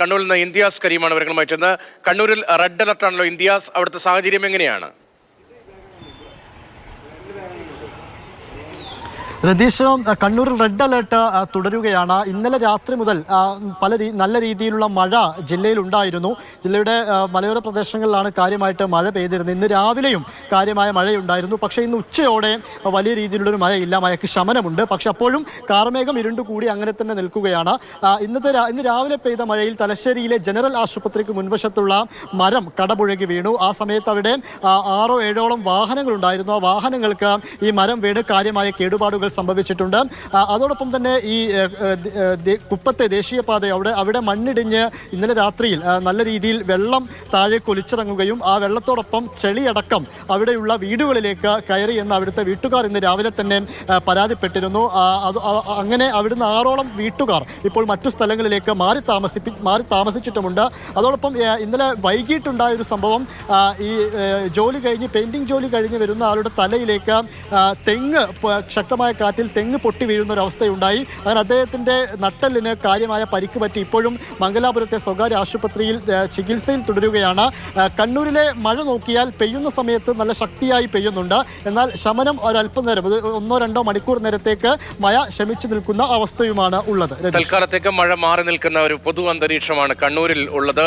കണ്ണൂരിൽ നിന്ന് ഇന്ത്യാസ് കരീമാണ് വിവരങ്ങളുമായി ചെന്ന്. കണ്ണൂരിൽ റെഡ് അലർട്ടാണല്ലോ ഇന്ത്യാസ്, അവിടുത്തെ സാഹചര്യം എങ്ങനെയാണ്? രതീഷ്, കണ്ണൂരിൽ റെഡ് അലേർട്ട് തുടരുകയാണ്. ഇന്നലെ രാത്രി മുതൽ നല്ല രീതിയിലുള്ള മഴ ജില്ലയിൽ ഉണ്ടായിരുന്നു. ജില്ലയുടെ മലയോര പ്രദേശങ്ങളിലാണ് കാര്യമായിട്ട് മഴ പെയ്തിരുന്നത്. ഇന്ന് രാവിലെയും കാര്യമായ മഴയുണ്ടായിരുന്നു. പക്ഷേ ഇന്ന് ഉച്ചയോടെ വലിയ രീതിയിലുള്ളൊരു മഴയില്ല, മഴയ്ക്ക് ശമനമുണ്ട്. പക്ഷെ അപ്പോഴും കാർമേഘം ഇരുണ്ടുകൂടി അങ്ങനെ തന്നെ നിൽക്കുകയാണ്. ഇന്ന് രാവിലെ പെയ്ത മഴയിൽ തലശ്ശേരിയിലെ ജനറൽ ആശുപത്രിക്ക് മുൻവശത്തുള്ള മരം കടപുഴകി വീണു. ആ സമയത്ത് അവിടെ 6-7ഓളം വാഹനങ്ങളുണ്ടായിരുന്നു. ആ വാഹനങ്ങൾക്ക് ഈ മരം വീണ് കാര്യമായ കേടുപാടുകൾ സംഭവിച്ചിട്ടുണ്ട്. അതോടൊപ്പം തന്നെ ഈ കുപ്പത്തെ ദേശീയപാത അവിടെ മണ്ണിടിഞ്ഞ് ഇന്നലെ രാത്രിയിൽ നല്ല രീതിയിൽ വെള്ളം താഴേക്ക് ഒലിച്ചിറങ്ങുകയും ആ വെള്ളത്തോടൊപ്പം ചെളിയടക്കം അവിടെയുള്ള വീടുകളിലേക്ക് കയറി എന്ന് അവിടുത്തെ വീട്ടുകാർ ഇന്ന് രാവിലെ തന്നെ പരാതിപ്പെട്ടിരുന്നു. അങ്ങനെ അവിടുന്ന് 6ഓളം വീട്ടുകാർ ഇപ്പോൾ മറ്റു സ്ഥലങ്ങളിലേക്ക് മാറി താമസിച്ചിട്ടുമുണ്ട്. അതോടൊപ്പം ഇന്നലെ വൈകിട്ടുണ്ടായ ഒരു സംഭവം, ഈ പെയിന്റിംഗ് ജോലി കഴിഞ്ഞ് വരുന്ന ആളുടെ തലയിലേക്ക് തെങ്ങ് ശക്തമായ കാറ്റിൽ തെങ്ങ് പൊട്ടി വീഴുന്ന ഒരു അവസ്ഥയുണ്ടായി. അങ്ങനെ അദ്ദേഹത്തിൻ്റെ നട്ടെല്ലിന് കാര്യമായ പരിക്ക് പറ്റി ഇപ്പോഴും മംഗലാപുരത്തെ സ്വകാര്യ ആശുപത്രിയിൽ ചികിത്സയിൽ തുടരുകയാണ്. കണ്ണൂരിലെ മഴ നോക്കിയാൽ പെയ്യുന്ന സമയത്ത് നല്ല ശക്തിയായി പെയ്യുന്നുണ്ട്. എന്നാൽ ശമനം ഒരല്പനേരം, 1-2 മണിക്കൂർ നേരത്തേക്ക് മഴ ശമിച്ചു നിൽക്കുന്ന അവസ്ഥയുമാണ് ഉള്ളത്. തൽക്കാലത്തേക്ക് മഴ മാറി നിൽക്കുന്ന ഒരു പൊതു അന്തരീക്ഷമാണ് കണ്ണൂരിൽ ഉള്ളത്.